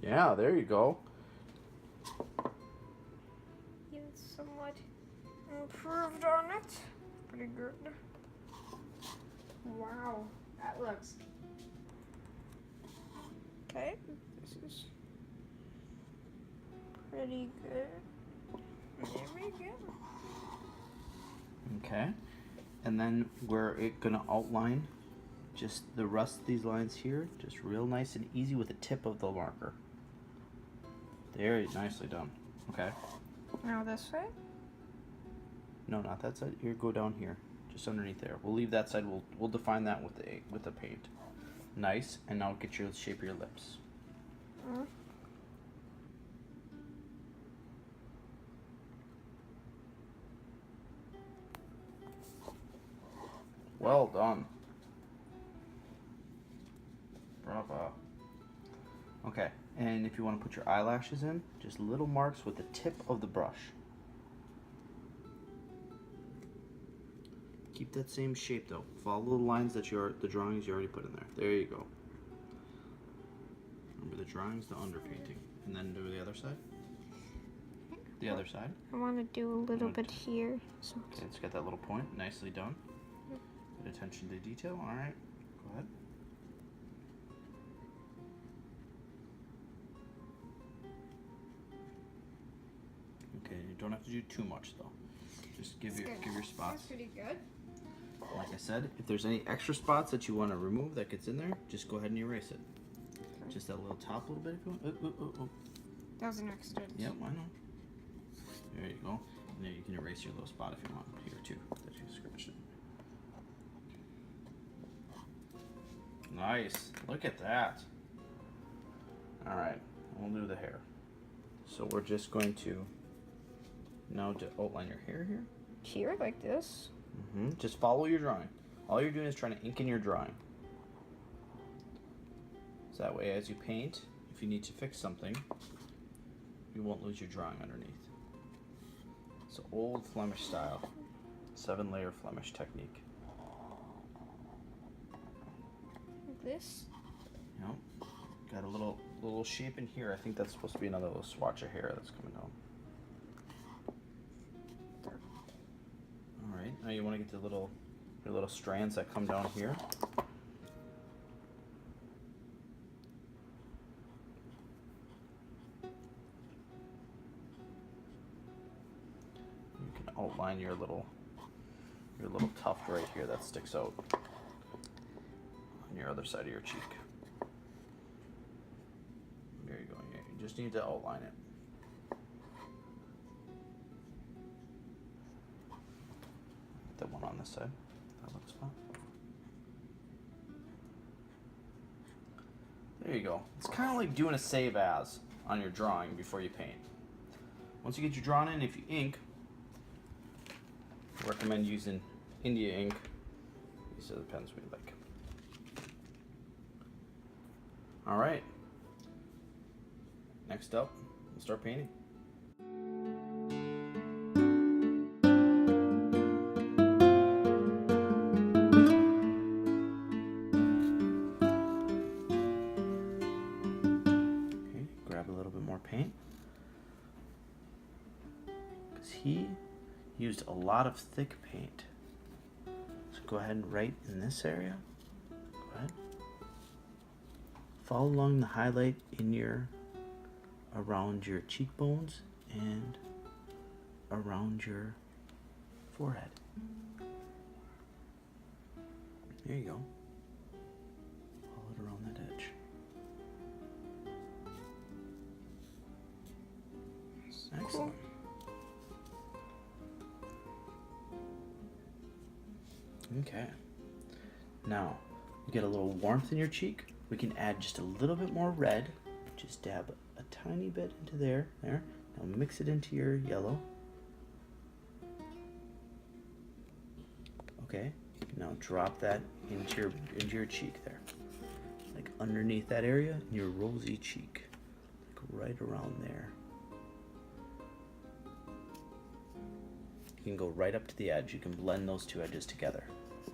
Yeah, there you go. It's somewhat improved on it. Pretty good. Wow, that looks. Okay, this is pretty good. There we go. Okay. And then we're gonna outline just the rest of these lines here, just real nice and easy with the tip of the marker. There, nicely done. Okay. Now this way? No, not that side. Here, go down here, just underneath there. We'll leave that side. We'll define that with the paint. Nice. And now get your shape of your lips. Well done. Bravo. Okay, and if you want to put your eyelashes in, just little marks with the tip of the brush. Keep that same shape though. Follow the lines that the drawings you already put in there. There you go. Remember the drawings, the underpainting. And then do the other side. The other side. I want to do a little bit here. So okay, it's got that little point. Nicely done. Good attention to detail. All right, go ahead. Okay, you don't have to do too much though. Just give your spots. That's pretty good. Like I said, if there's any extra spots that you want to remove that gets in there, just go ahead and erase it. Okay. Just that little top little bit. If you want. That was an extra. Yep, I know. There you go. And then you can erase your little spot if you want here too, that you scratched it. Nice. Look at that. All right, we'll do the hair. So we're just going to now outline your hair here. Here, like this? Just follow your drawing. All you're doing is trying to ink in your drawing. So that way, as you paint, if you need to fix something, you won't lose your drawing underneath. It's an old Flemish style, 7-layer Flemish technique. Like this? Yep. Got a little shape in here. I think that's supposed to be another little swatch of hair that's coming down. All right. Now you want to get the your little strands that come down here. You can outline your little tuft right here that sticks out on your other side of your cheek. There you go. You just need to outline it. The one on this side. That looks fun. There you go. It's kind of like doing a save as on your drawing before you paint. Once you get your drawing in, if you ink, I recommend using India ink. These are the pens we like. All right. Next up, we'll start painting. Okay, grab a little bit more paint. Because he used a lot of thick paint. So go ahead and write in this area. Go ahead. Follow along the highlight in around your cheekbones and around your forehead. There you go. Follow it around that edge. Excellent. Okay. Now, you get a little warmth in your cheek. We can add just a little bit more red. Just dab a tiny bit into there. Now mix it into your yellow. Okay. Now drop that into your cheek there. Like underneath that area, in your rosy cheek. Like right around there. You can go right up to the edge. You can blend those two edges together.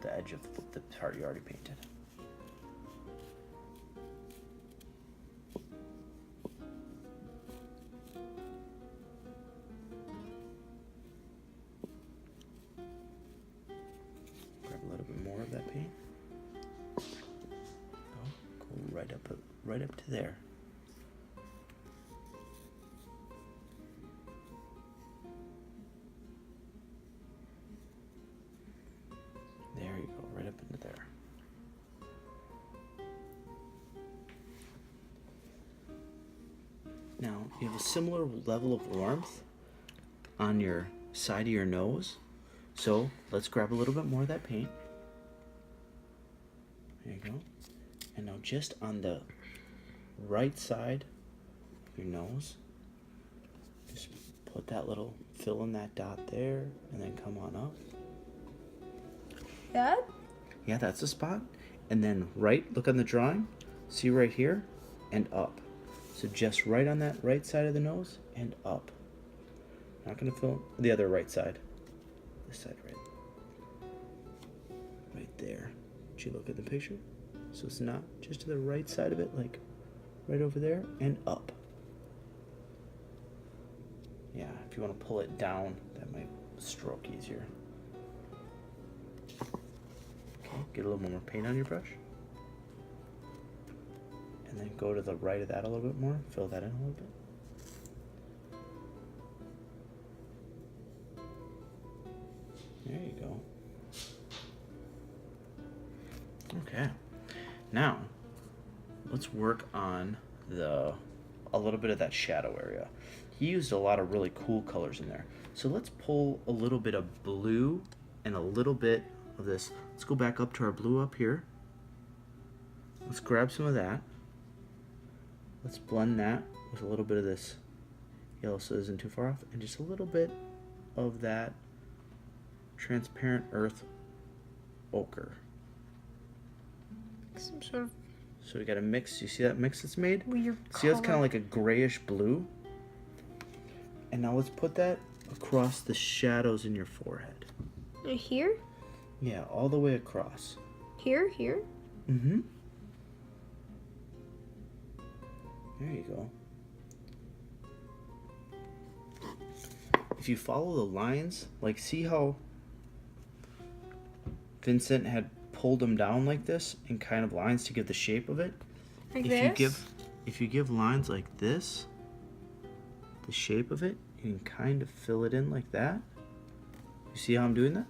The edge of the part you already painted. right up to there. There you go, right up into there. Now, you have a similar level of warmth on your side of your nose. So, let's grab a little bit more of that paint. There you go. And now just on the right side of your nose, just put that little, fill in that dot there, and then come on up. That? Yeah, that's the spot. And then look on the drawing, see right here, and up. So just right on that right side of the nose, and up. Not gonna fill the other right side. This side right there. Did you look at the picture? So it's not just to the right side of it, like right over there, and up. Yeah, if you want to pull it down, that might stroke easier. Okay, get a little more paint on your brush. And then go to the right of that a little bit more, fill that in a little bit. There you go. Okay. Now, let's work on a little bit of that shadow area. He used a lot of really cool colors in there. So let's pull a little bit of blue and a little bit of this. Let's go back up to our blue up here. Let's grab some of that. Let's blend that with a little bit of this yellow so it isn't too far off, and just a little bit of that transparent earth ochre. Some sort of So we got a mix. You see that mix that's made? weird See, that's kind color. of like a grayish blue. And now let's put that across the shadows in your forehead. Here? Yeah, all the way across. Here? Mm-hmm. There you go. If you follow the lines, like see how Vincent had pulled them down like this in kind of lines to give the shape of it? Like If you give lines like this, the shape of it, you can kind of fill it in like that. You see how I'm doing that?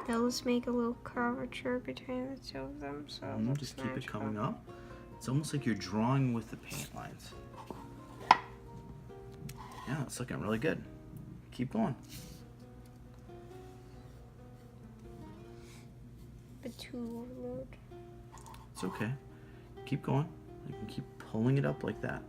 Those make a little curvature between the two of them, so it looks Just keep it natural. coming up. It's almost like you're drawing with the paint lines. Yeah, it's looking really good. Keep going. But too overload. It's okay. Keep going. You can keep pulling it up like that.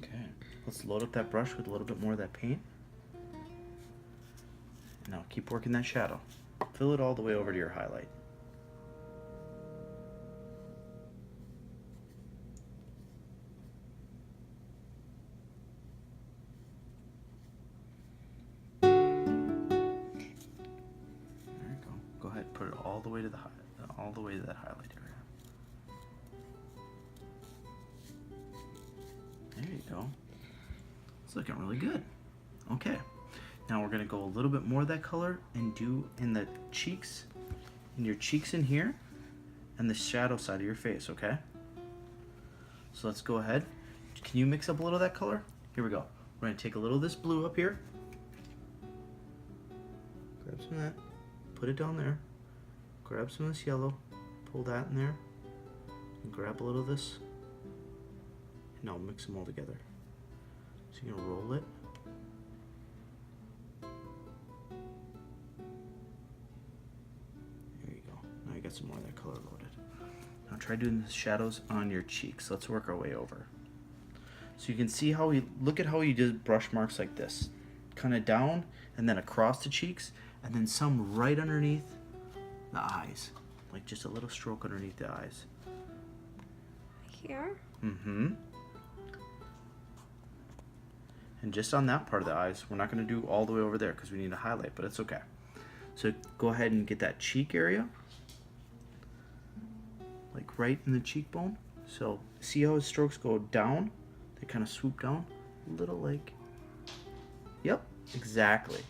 Okay. Let's load up that brush with a little bit more of that paint. Now keep working that shadow. Fill it all the way over to your highlight. There you go. Go ahead, put it all the way to the all the way to that highlight area. There you go. It's looking really good. Okay. Now we're gonna go a little bit more of that color and do in the cheeks, in your cheeks in here, and the shadow side of your face, okay? So let's go ahead. Can you mix up a little of that color? Here we go. We're gonna take a little of this blue up here. Grab some of that, put it down there. Grab some of this yellow, pull that in there, and grab a little of this. And now mix them all together. So you're gonna roll it. Now you got some more of that color loaded. Now try doing the shadows on your cheeks. Let's work our way over. So you can see how look at how he did brush marks like this. Kind of down and then across the cheeks and then some right underneath the eyes. Like just a little stroke underneath the eyes. Here? Mm-hmm. And just on that part of the eyes, we're not going to do all the way over there because we need to highlight, but it's okay. So go ahead and get that cheek area. like right in the cheekbone. So see how his strokes go down? They kind of swoop down, a little like, yep, exactly.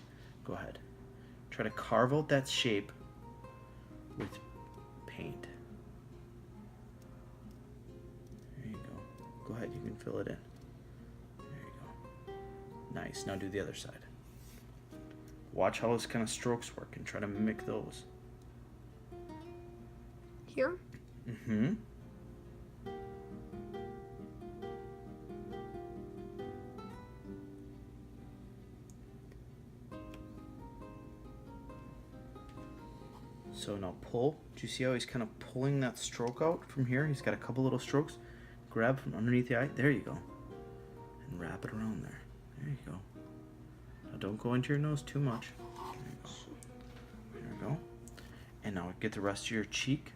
Go ahead. Try to carve out that shape with paint. There you go. Go ahead, you can fill it in. There you go. Nice, now do the other side. Watch how his kind of strokes work and try to mimic those. Here? Mm-hmm. So now pull. Do you see how he's kind of pulling that stroke out from here? He's got a couple little strokes. Grab from underneath the eye. There you go. And wrap it around there. There you go. Now don't go into your nose too much. There you go. There we go. And now get the rest of your cheek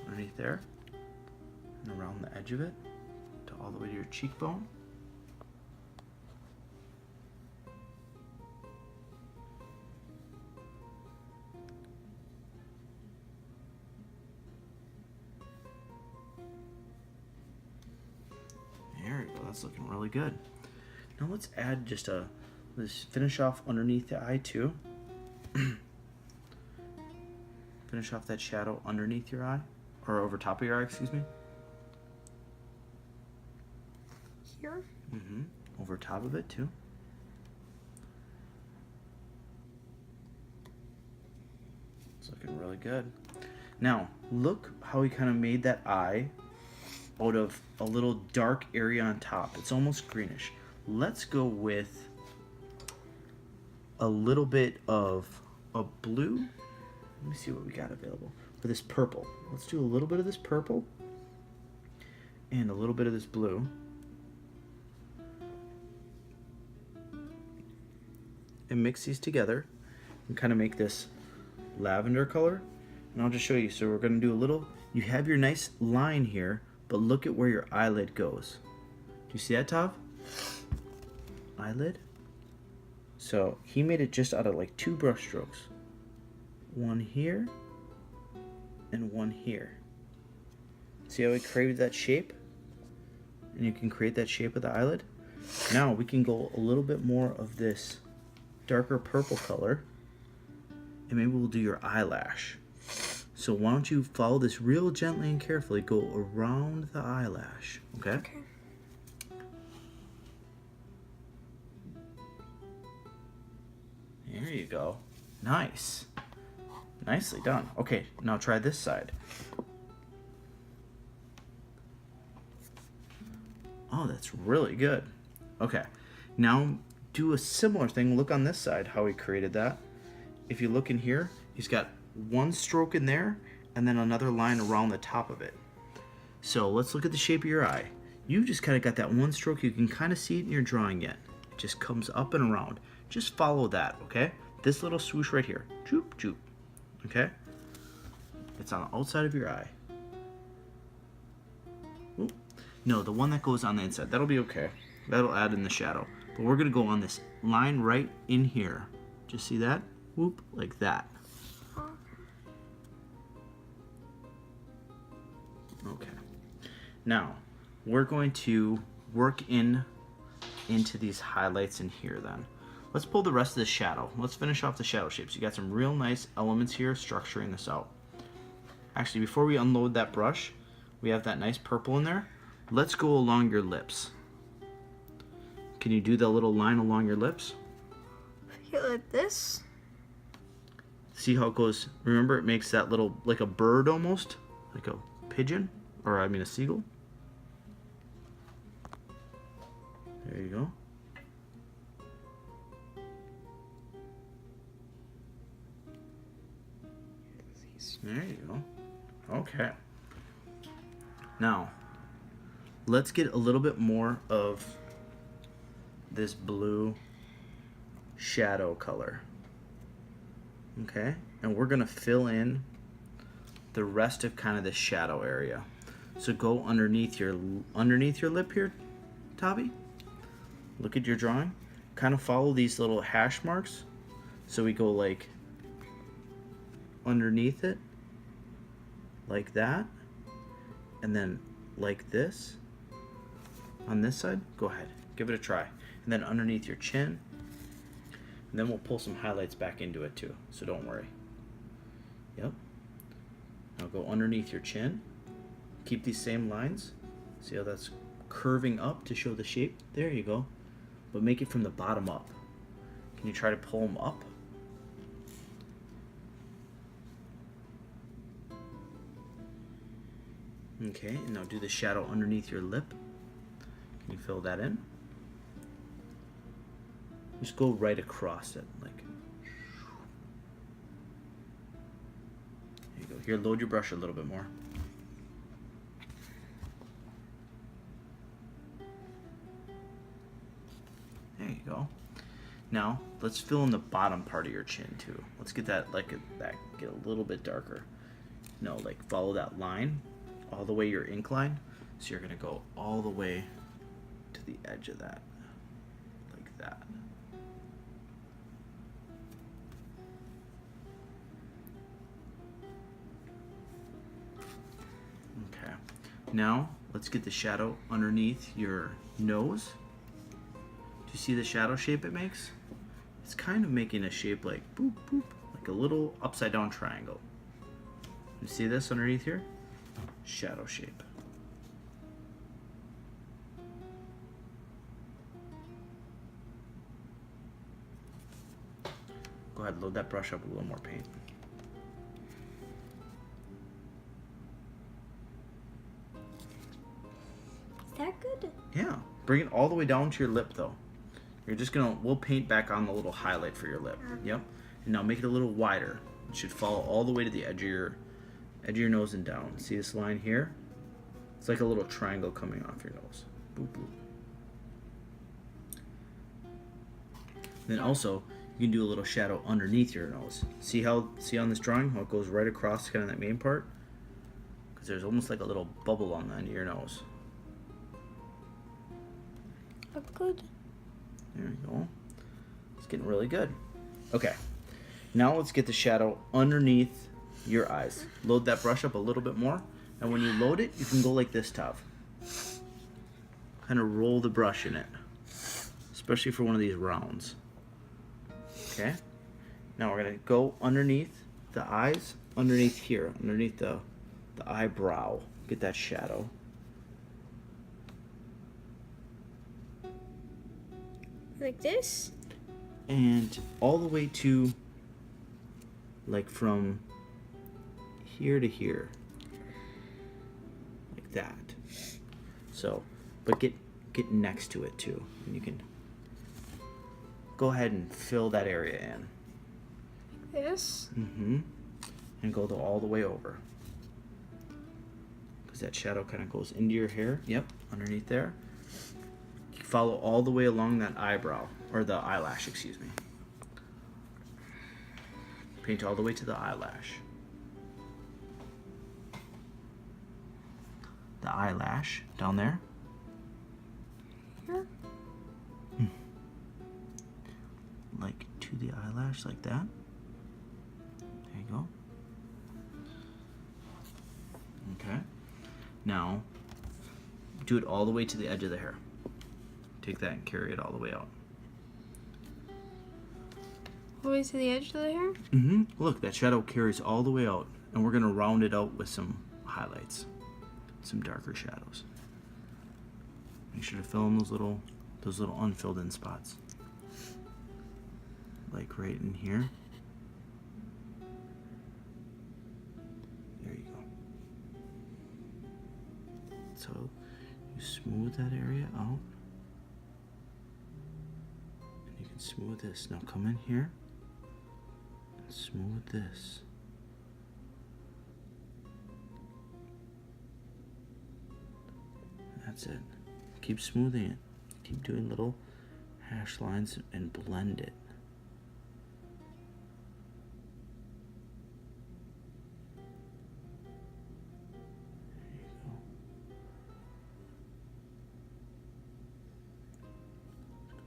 underneath there. And around the edge of it. To all the way to your cheekbone. There we go, that's looking really good. Now let's add just let's finish off underneath the eye too. Finish off that shadow underneath your eye, or over top of your eye, excuse me. Here? Mm-hmm. Over top of it too. It's looking really good. Now, look how he kind of made that eye out of a little dark area on top. It's almost greenish. Let's go with a little bit of a blue. Let me see what we got available. For this purple. Let's do a little bit of this purple and a little bit of this blue. And mix these together and kind of make this lavender color. And I'll just show you. So we're going to do a little, you have your nice line here, but look at where your eyelid goes. Do you see that, Tav? Eyelid. So he made it just out of like 2 brush strokes. One here and one here. See how he created that shape? And you can create that shape of the eyelid. Now we can go a little bit more of this darker purple color. And maybe we'll do your eyelash. So why don't you follow this real gently and carefully, go around the eyelash, okay? Okay. There you go. Nice. Nicely done. Okay, now try this side. Oh, that's really good. Okay, now do a similar thing. Look on this side, how he created that. If you look in here, he's got one stroke in there and then another line around the top of it. So let's look at the shape of your eye. You just kind of got that one stroke. You can kind of see it in your drawing yet. It just comes up and around. Just follow that, okay? This little swoosh right here. Joop, joop. Okay? It's on the outside of your eye. Oop. No, the one that goes on the inside. That'll be okay. That'll add in the shadow. But we're going to go on this line right in here. Just see that? Whoop, like that. Okay. Now, we're going to work into these highlights in here then. Let's pull the rest of the shadow. Let's finish off the shadow shapes. You got some real nice elements here structuring this out. Actually, before we unload that brush, we have that nice purple in there. Let's go along your lips. Can you do the little line along your lips? Here, like this? See how it goes? Remember, it makes that little, like a bird almost? Like a pigeon? Or, I mean, a seagull? There you go. There you go. Okay. Now, let's get a little bit more of this blue shadow color. Okay? And we're going to fill in the rest of kind of the shadow area. So go underneath your lip here, Tavi. Look at your drawing. Kind of follow these little hash marks. So we go like underneath it, like that. and then like this on this side. Go ahead, give it a try. And then underneath your chin. And then we'll pull some highlights back into it too, so don't worry. Yep. Now go underneath your chin. Keep these same lines. See how that's curving up to show the shape? There you go. But make it from the bottom up. Can you try to pull them up? Okay, and now do the shadow underneath your lip. Can you fill that in? Just go right across it, like. There you go. Here, load your brush a little bit more. There you go. Now, let's fill in the bottom part of your chin too. Let's get that, get a little bit darker. No, like follow that line all the way your ink line. So you're gonna go all the way to the edge of that, like that. Okay. Now, let's get the shadow underneath your nose. Do you see the shadow shape it makes? It's kind of making a shape like boop, boop, like a little upside down triangle. You see this underneath here? Shadow shape. Go ahead, load that brush up with a little more paint. Is that good? Yeah, bring it all the way down to your lip though. You're just gonna, we'll paint back on the little highlight for your lip. Yep. And now make it a little wider. It should follow all the way to the edge of your nose and down. See this line here? It's like a little triangle coming off your nose. Boop, boop. Then also, you can do a little shadow underneath your nose. See on this drawing how it goes right across kind of that main part? Because there's almost like a little bubble on the end of your nose. Look good. There you go. It's getting really good. Okay. Now let's get the shadow underneath your eyes. Load that brush up a little bit more. And when you load it, you can go like this, Tav. Kind of roll the brush in it. Especially for one of these rounds. Okay. Now we're going to go underneath the eyes. Underneath here. Underneath the eyebrow. Get that shadow. Like this? And all the way to, like from here to here. Like that. So, but get next to it too. And you can go ahead and fill that area in. This? Mm-hmm. And go all the way over. Because that shadow kind of goes into your hair. Yep, underneath there. Follow all the way along that eyebrow, or the eyelash, excuse me. Paint all the way to the eyelash. The eyelash, down there. Here? Like to the eyelash, like that. There you go. Okay. Now, do it all the way to the edge of the hair. Take that and carry it all the way out. All the way to the edge of the hair? Mm-hmm. Look, that shadow carries all the way out. And we're going to round it out with some highlights. Some darker shadows. Make sure to fill in those little unfilled in spots. Like right in here. There you go. So you smooth that area out. And you can smooth this. Now come in here and smooth this. That's it. Keep smoothing it. Keep doing little hash lines and blend it. There you go.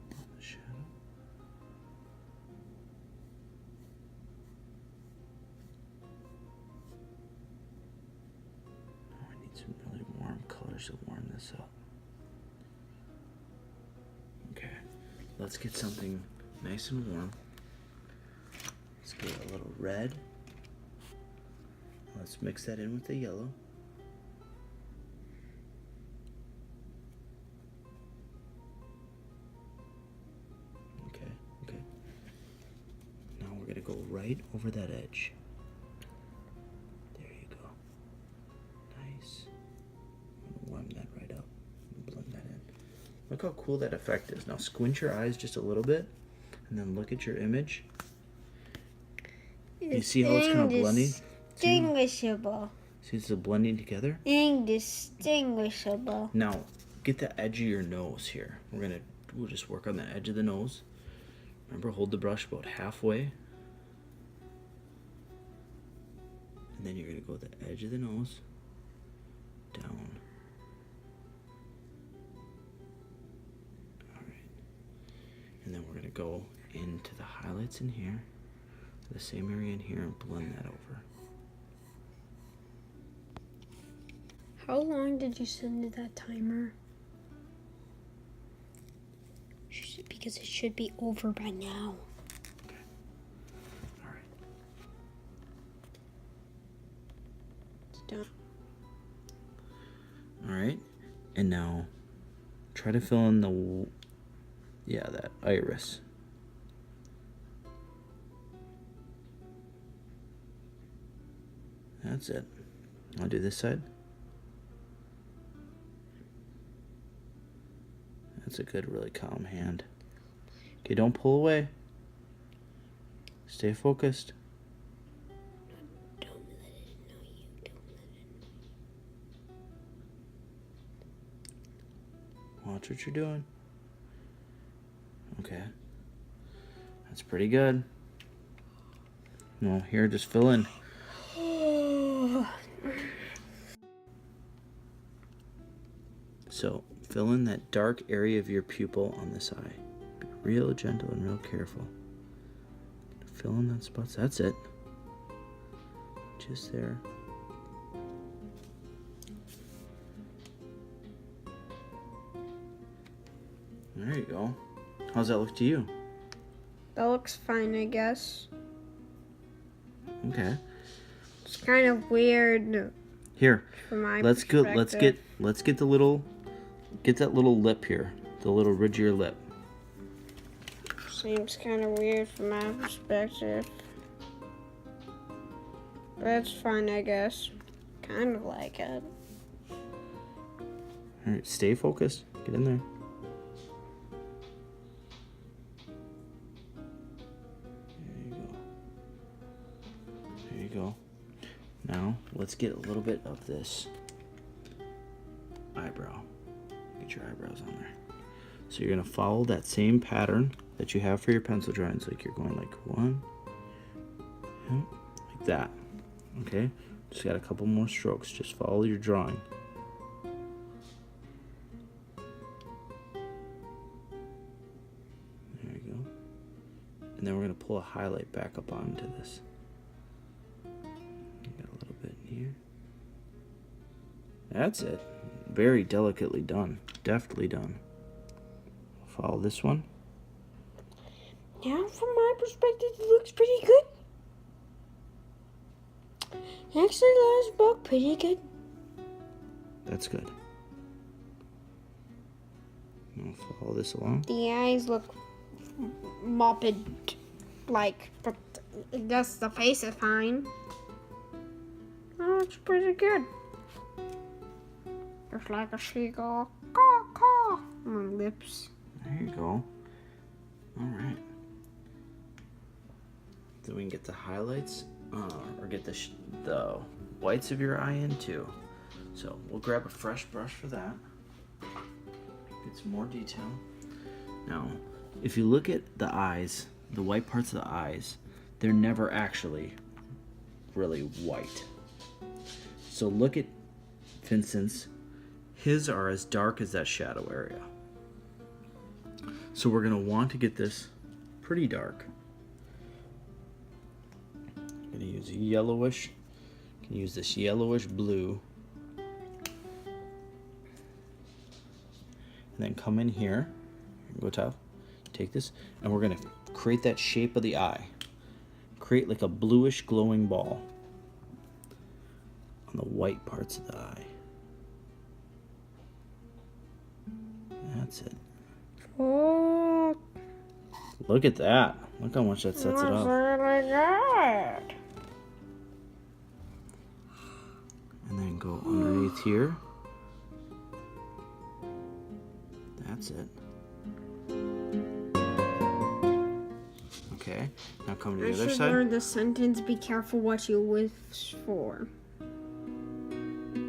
Blend the shadow. Now I need some really to warm this up. Okay, let's get something nice and warm. Let's get a little red. Let's mix that in with the yellow. Okay. Now we're gonna go right over that edge. There you go. Nice. I'm gonna warm that right up and blend that in. Look how cool that effect is. Now squint your eyes just a little bit and then look at your image. You see how it's kind of blending? Indistinguishable. See, it's blending together? Indistinguishable. Now, get the edge of your nose here. We'll just work on the edge of the nose. Remember, hold the brush about halfway. And then you're going to go the edge of the nose down. Alright. And then we're going to go into the highlights in here, the same area in here, and blend that over. How long did you set into that timer? Because it should be over by now. Okay. Alright. It's done. Alright. And now try to fill in that iris. That's it. I'll do this side. That's a good, really calm hand. Okay, don't pull away. Stay focused. Don't let it know you. Don't let it. Watch what you're doing. Okay. That's pretty good. No, here, just fill in. So, fill in that dark area of your pupil on this eye. Be real gentle and real careful. Fill in that spot. That's it. Just there. There you go. How's that look to you? That looks fine, I guess. Okay. It's kind of weird Here. from my Let's go. perspective. Let's get the little. Get that little lip here. The little ridge of your lip. Seems kind of weird from my perspective. That's fine, I guess. Kind of like it. Alright, stay focused. Get in there. There you go. Now, let's get a little bit of this eyebrow. Get your eyebrows on there. So you're going to follow that same pattern that you have for your pencil drawings. Like you're going like one, like that. Okay? Just got a couple more strokes. Just follow your drawing. There you go. And then we're going to pull a highlight back up onto this. Got a little bit in here. That's it. Very delicately done. Deftly done. Follow this one. Now, from my perspective, it looks pretty good. Actually, that look pretty good. That's good. Now follow this along. The eyes look mopped, like, but I guess the face is fine. Oh, it's pretty good. Just like a seagull. Caw, caw. My lips. There you go. Alright. Then we can get the highlights, or get the whites of your eye in too. So we'll grab a fresh brush for that. Get some more detail. Now, if you look at the eyes, the white parts of the eyes, they're never actually really white. So look at Vincent's. His are as dark as that shadow area. So we're going to want to get this pretty dark. I'm going to use yellowish. You can use this yellowish blue. and then come in here, Gustav, take this, and we're gonna create that shape of the eye. Create like a bluish glowing ball on the white parts of the eye. That's it. Oh, Look at that. Look how much that sets it that's off. really good. And then go underneath here. That's it. Okay, now come to the I other should side. learn the sentence, be careful what you wish for.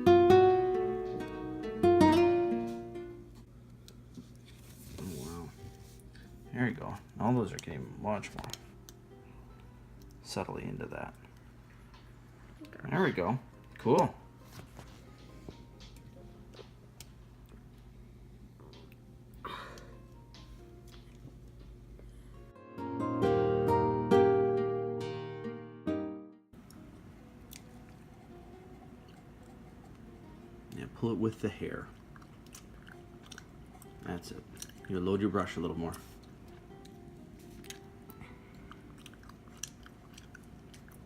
Oh, wow. There you go. All those are getting much more subtly into that. There we go. Cool. Yeah, pull it with the hair. That's it. You load your brush a little more.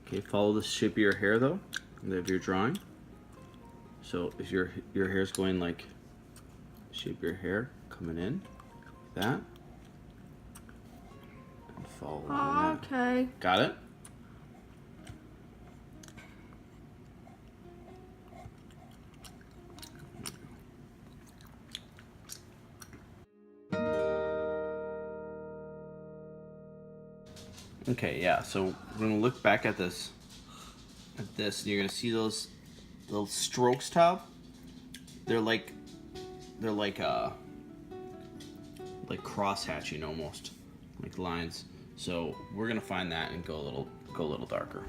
Okay, follow the shape of your hair though, of your drawing. So if your hair's going like shape your hair coming in like that, and follow along that. Okay. Got it? Okay, yeah, so we're gonna look back at this, and you're gonna see those little strokes, top. They're like cross hatching almost, like lines. So we're gonna find that and go a little darker.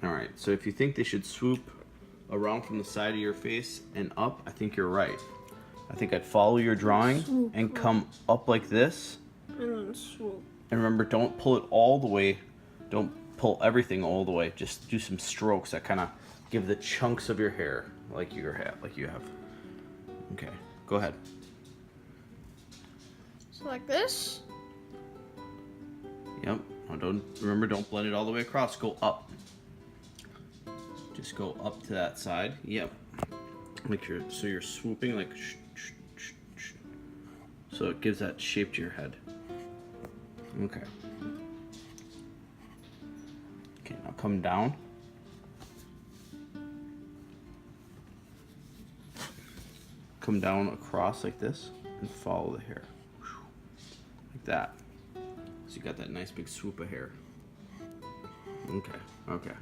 All right, so if you think they should swoop around from the side of your face and up, I think you're right. I think I'd follow your drawing and come up like this. And then swoop. And remember, don't pull it all the way. Don't pull everything all the way. Just do some strokes that kind of give the chunks of your hair like you have. Okay, go ahead. So like this. Yep. Now don't blend it all the way across. Go up. Just go up to that side. Yep. Make sure so you're swooping like so it gives that shape to your head. Okay. Okay, now come down. Come down across like this and follow the hair. Like that. So you got that nice big swoop of hair. Okay, okay.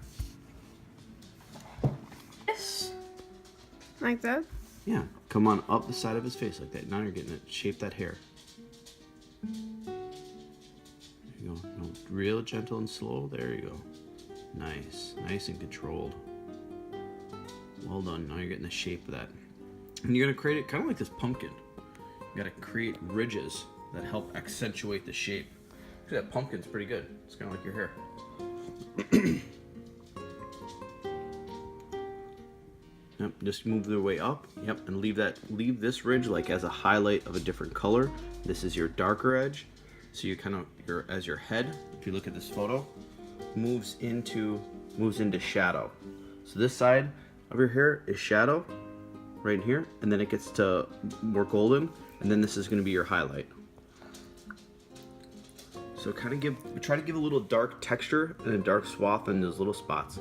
This. Like that. Yeah, come on up the side of his face like that. Now you're getting it. Shape that hair. There you go. No, real gentle and slow. There you go. Nice. Nice and controlled. Well done. Now you're getting the shape of that. And you're going to create it kind of like this pumpkin. You got to create ridges that help accentuate the shape. See, that pumpkin's pretty good. It's kind of like your hair. Yep, just move the way up. Yep, and leave this ridge like as a highlight of a different color. This is your darker edge. So you kind of as your head, if you look at this photo, moves into shadow. So this side of your hair is shadow right here, and then it gets to more golden, and then this is going to be your highlight. So try to give a little dark texture and a dark swath in those little spots.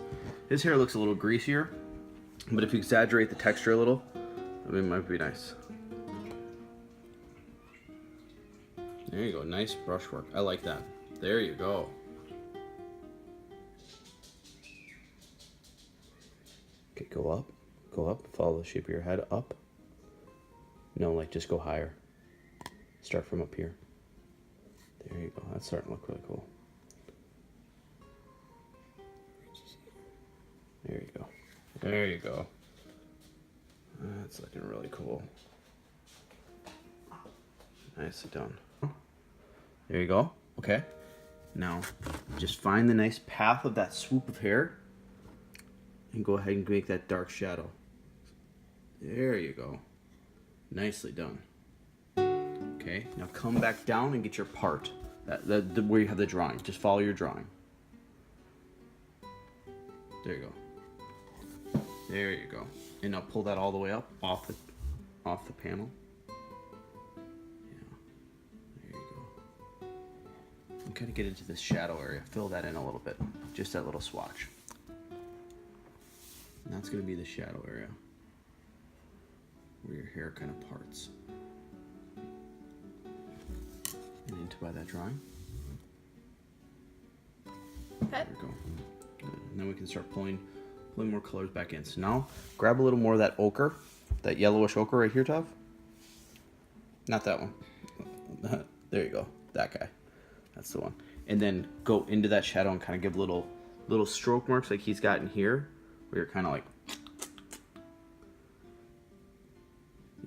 His hair looks a little greasier, but if you exaggerate the texture a little, I mean, it might be nice. There you go, nice brushwork. I like that. There you go. Okay, go up, follow the shape of your head up. No, like just go higher. Start from up here. There you go, that's starting to look really cool. There you go. There you go. That's looking really cool. Nicely done. There you go. Okay. Now, just find the nice path of that swoop of hair and go ahead and make that dark shadow. There you go. Nicely done. Okay, now come back down and get your part. Where you have the drawing. Just follow your drawing. There you go. There you go. And now pull that all the way up off the panel. Yeah. There you go. And kind of get into this shadow area. Fill that in a little bit. Just that little swatch. And that's going to be the shadow area where your hair kind of parts. And into by that drawing. There we go. Good. And then we can start pulling more colors back in. So now grab a little more of that ochre, that yellowish ochre right here, Tav. Not that one. There you go. That guy. That's the one. And then go into that shadow and kind of give little stroke marks like he's got in here, where you're kind of like,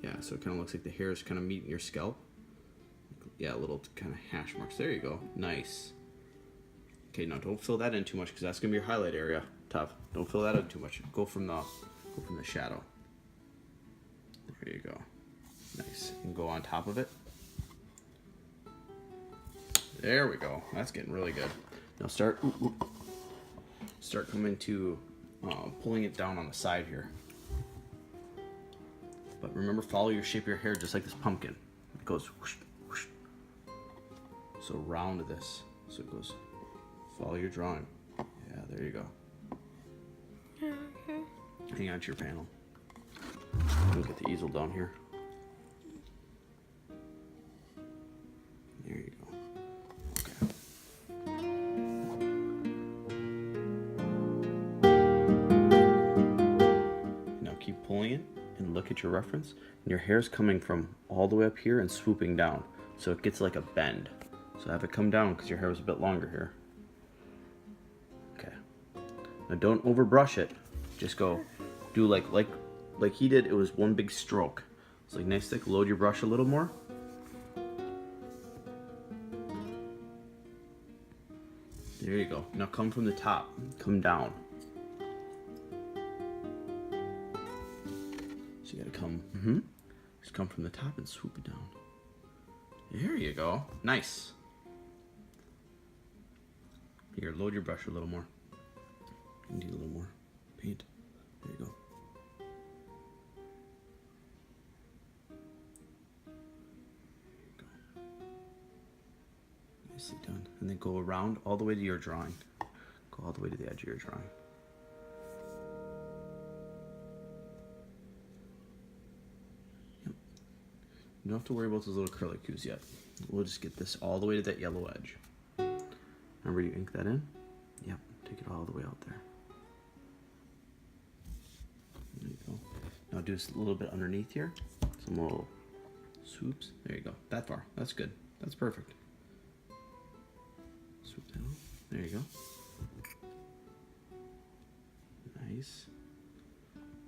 yeah, so it kind of looks like the hair is kind of meeting your scalp. Yeah, little kind of hash marks. There you go. Nice. Okay, now don't fill that in too much because that's gonna be your highlight area. Tough. Don't fill that in too much. Go from the shadow. There you go. Nice. And go on top of it. There we go. That's getting really good. Now start coming to pulling it down on the side here. But remember, follow your shape of your hair just like this pumpkin. It goes whoosh, whoosh. So round this. So it goes. Follow your drawing. Yeah, there you go. Okay. Hang on to your panel. We'll get the easel down here. There you go. Okay. Now keep pulling it and look at your reference. And your hair's coming from all the way up here and swooping down. So it gets like a bend. So have it come down because your hair was a bit longer here. Okay. Now don't overbrush it. Just go do like he did. It was one big stroke. It's like nice thick. Load your brush a little more. There you go. Now come from the top. Come down. So you gotta come. Just come from the top and swoop it down. There you go. Nice. Here, load your brush a little more. You need a little more paint. There you go. Nicely done. And then go around all the way to your drawing. Go all the way to the edge of your drawing. Yep. You don't have to worry about those little curlicues yet. We'll just get this all the way to that yellow edge. Remember you ink that in? Yep. Take it all the way out there. There you go. Now do a little bit underneath here. Some little swoops. There you go. That far. That's good. That's perfect. Swoop down. There you go. Nice.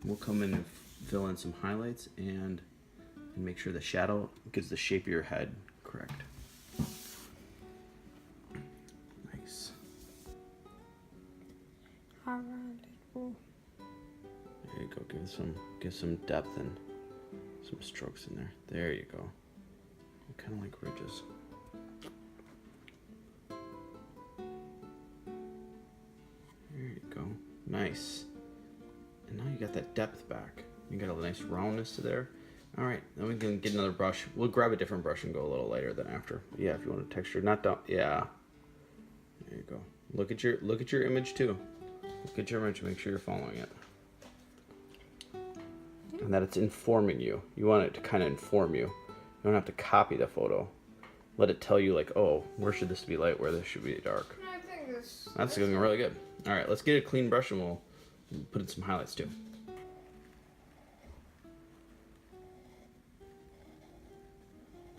We'll come in and fill in some highlights and make sure the shadow gives the shape of your head correct. Nice. Alright. There you go. Give some depth and some strokes in there. There you go. Kind of like ridges. There you go. Nice. And now you got that depth back. You got a nice roundness to there. All right, then we can get another brush. We'll grab a different brush and go a little lighter than after. Yeah, if you want a texture, not down. Yeah. There you go. Look at your image too. Look at your image. Make sure you're following it, and that it's informing you. You want it to kind of inform you. You don't have to copy the photo. Let it tell you like, oh, where should this be light? Where this should be dark. I think That's looking really good. All right, let's get a clean brush and we'll put in some highlights too.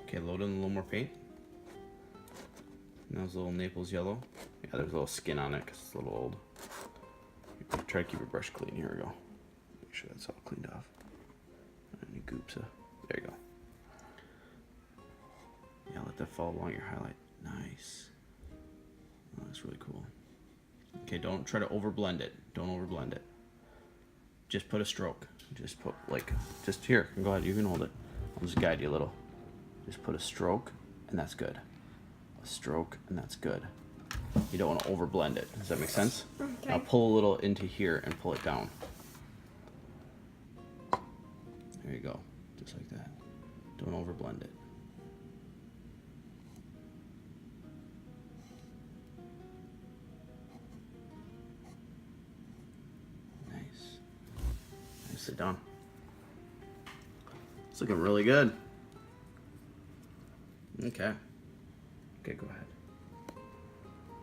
Okay, load in a little more paint. And that was a little Naples yellow. Yeah, there's a little skin on it because it's a little old. Try to keep your brush clean. Here we go. Make sure that's all cleaned off. Any goops. There you go. Yeah, let that fall along your highlight. Nice. Oh, that's really cool. Okay, don't try to overblend it. Don't overblend it. Just put a stroke. Just put just here. Go ahead. You can hold it. I'll just guide you a little. Just put a stroke, and that's good. A stroke, and that's good. You don't want to overblend it. Does that make sense? Okay. Now pull a little into here and pull it down. There you go. Just like that. Don't overblend it. Nice. Nicely done. It's looking really good. Okay. Okay, go ahead.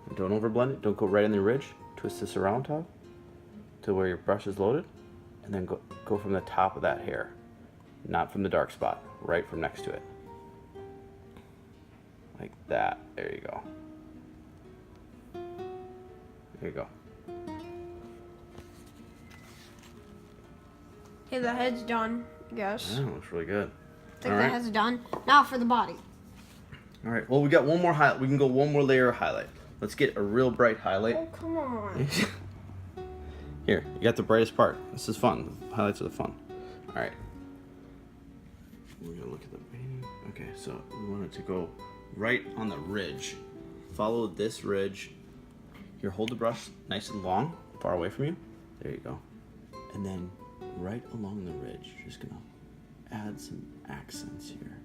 And don't overblend it. Don't go right in the ridge. Twist this around, Todd, to where your brush is loaded, and then go from the top of that hair, not from the dark spot, right from next to it. Like that. There you go. There you go. Okay, the head's done, I guess. Oh, looks really good. I think the head's done. Now for the body. All right. Well, we got one more highlight. We can go one more layer of highlight. Let's get a real bright highlight. Oh, come on. Here, you got the brightest part. This is fun. The highlights are the fun. All right. We're gonna look at the painting. Okay, so we want it to go right on the ridge. Follow this ridge. Here, hold the brush nice and long, far away from you. There you go. And then right along the ridge, just gonna add some accents here.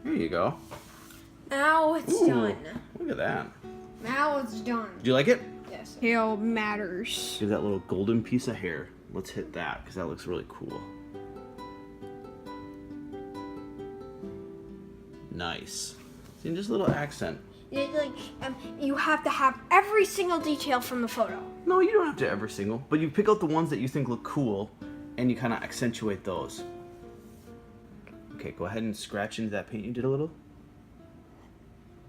There you go. Now it's Ooh, done. Look at that. Now it's done. Do you like it? Yes. Hair matters. Give that little golden piece of hair. Let's hit that because that looks really cool. Nice. See, just a little accent. You have to have every single detail from the photo. No, you don't have to every single, but you pick out the ones that you think look cool and you kind of accentuate those. Okay, go ahead and scratch into that paint you did a little.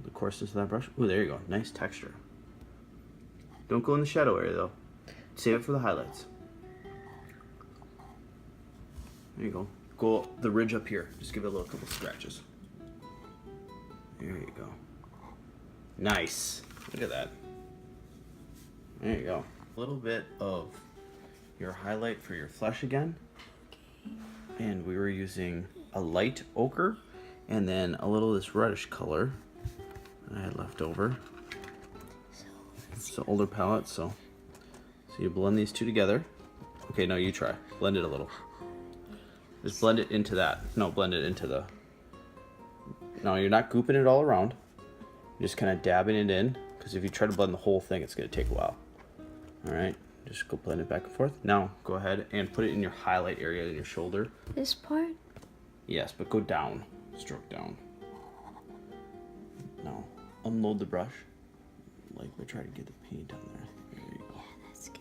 The coarseness of that brush. Oh, there you go. Nice texture. Don't go in the shadow area though. Save it for the highlights. There you go. Go the ridge up here. Just give it a little couple scratches. There you go. Nice. Look at that. There you go. A little bit of your highlight for your flesh again. And we were using a light ochre and then a little of this reddish color that I had left over. It's an older palette, so you blend these two together. Okay, no, you try. Blend it a little. Just blend it into that. No, blend it into the... No, you're not gooping it all around. You're just kind of dabbing it in, because if you try to blend the whole thing, it's going to take a while. All right, just go blend it back and forth. Now, go ahead and put it in your highlight area in your shoulder. This part? Yes, but go down. Stroke down. Now, unload the brush. Like, we try to get the paint on there. There you go. Yeah, that's good.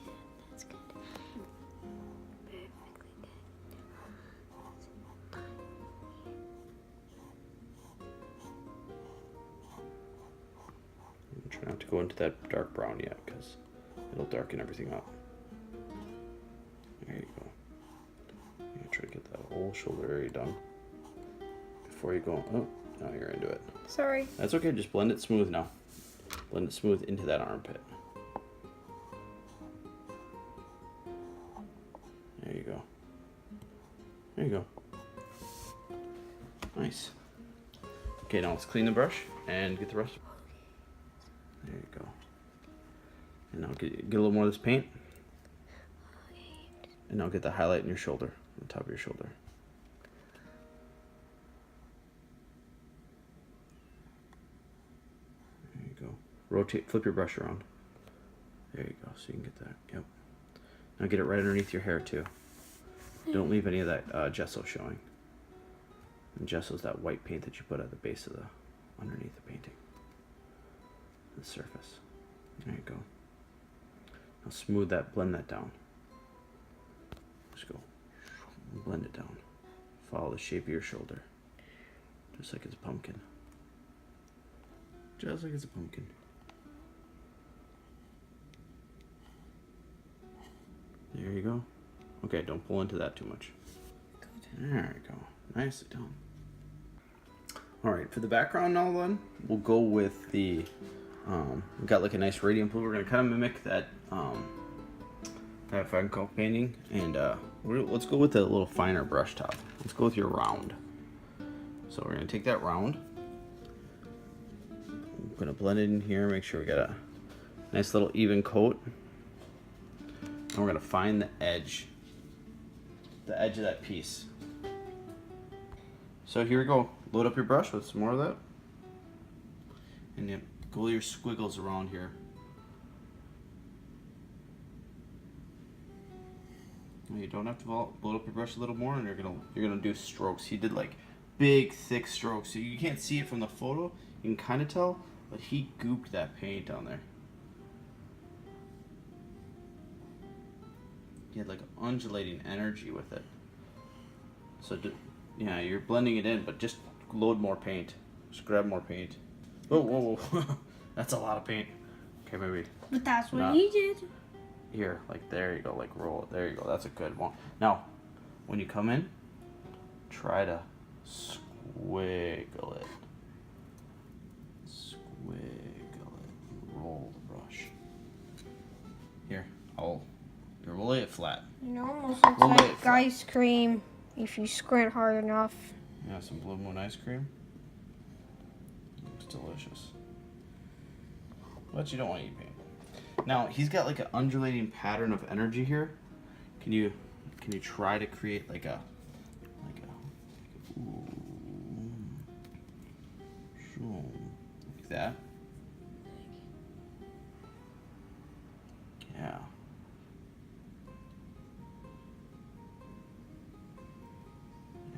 That's good. Perfectly good. Try not to go into that dark brown yet, because it'll darken everything up. There you go. Yeah, try to get that whole shoulder area done before you go. Oh, now you're into it. Sorry. That's okay. Just blend it smooth now. Blend it smooth into that armpit. There you go. There you go. Nice. Okay, now let's clean the brush and get the rest. There you go. And now get a little more of this paint. And now get the highlight in your shoulder, on the top of your shoulder. There you go. Rotate, flip your brush around. There you go, so you can get that. Yep. Now get it right underneath your hair too. Don't leave any of that gesso showing. And gesso is that white paint that you put at the base of the, underneath the painting. The surface. There you go. Now smooth that, blend that down. Just go. Blend it down. Follow the shape of your shoulder. Just like it's a pumpkin. Just like it's a pumpkin. There you go. Okay, don't pull into that too much. Good. There you go. Nicely done. Alright, for the background now then, we'll go with the, we got like a nice radiant blue. We're going to kind of mimic that, that Van Gogh painting. And Let's go with a little finer brush top. Let's go with your round. So we're gonna take that round. I'm gonna blend it in here, make sure we got a nice little even coat. And we're gonna find the edge of that piece. So here we go. Load up your brush with some more of that. And then go your squiggles around here. You don't have to load up your brush a little more, and you're gonna do strokes. He did like big, thick strokes. So you can't see it from the photo. You can kind of tell, but he gooped that paint on there. He had like undulating energy with it. So yeah, you're blending it in, but just load more paint. Just grab more paint. Whoa, whoa, whoa! That's a lot of paint. Okay, maybe. But that's what he did. Here, like there you go, like roll it. There you go. That's a good one. Now, when you come in, try to squiggle it. Squiggle it. Roll the brush. Here, here, we'll lay it flat. It almost looks like ice cream if you squint hard enough. Yeah, some Blue Moon ice cream. Looks delicious. But you don't want to eat paint. Now he's got like an undulating pattern of energy here. Can you try to create like a like that? Yeah.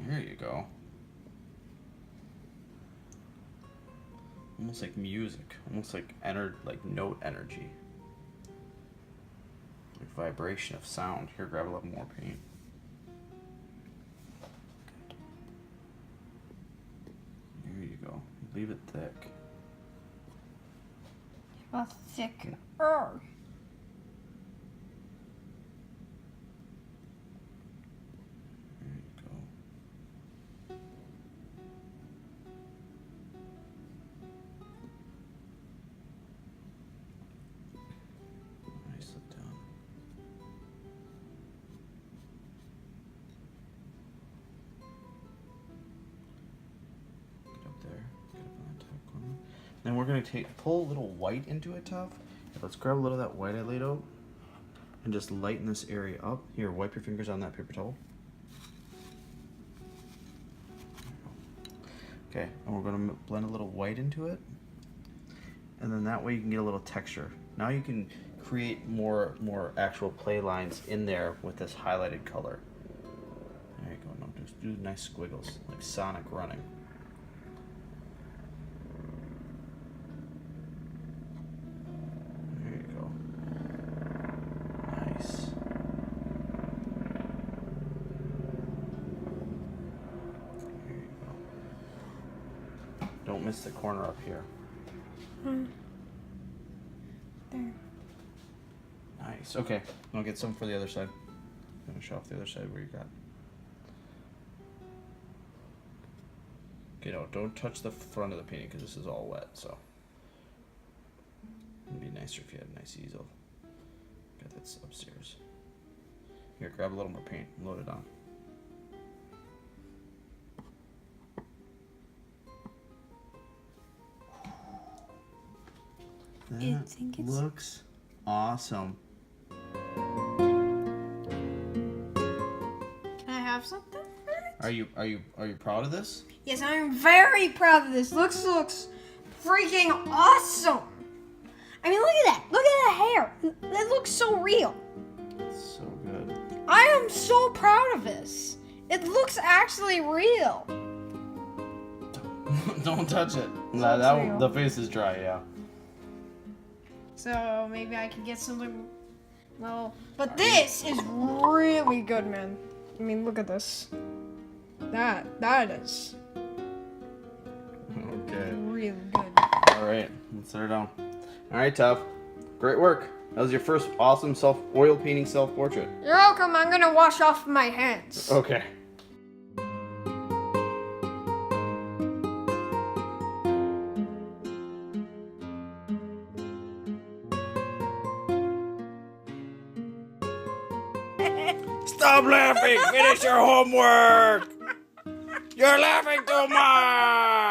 There you go. Almost like music, almost like note energy. Like vibration of sound. Here, grab a little more paint. There you go. Leave it thick. A thicker. Then we're gonna pull a little white into it, Tuff. Let's grab a little of that white I laid out and just lighten this area up. Here, wipe your fingers on that paper towel. Okay, and we're gonna blend a little white into it, and then that way you can get a little texture. Now you can create more actual play lines in there with this highlighted color. There you go. Now just do nice squiggles like Sonic running. Don't miss the corner up here. There. Nice. Okay, I'll get some for the other side. Finish off the other side where you got. Okay, no, don't touch the front of the painting because this is all wet. So it'd be nicer if you had a nice easel. Got that's upstairs. Here, grab a little more paint and load it on. That looks awesome. Can I have something? Are you proud of this? Yes, I'm very proud of this. Looks freaking awesome. I mean, look at that. Look at that hair. That looks so real. It's so good. I am so proud of this. It looks actually real. Don't touch it. The face is dry, yeah. So maybe I can get something. Well, but this is really good, man. I mean, look at this. That is okay. Really good. All right, let's set her down. All right, Tuff. Great work. That was your first awesome oil painting self-portrait. You're welcome. I'm gonna wash off my hands. Okay. Stop laughing! Finish your homework! You're laughing too much!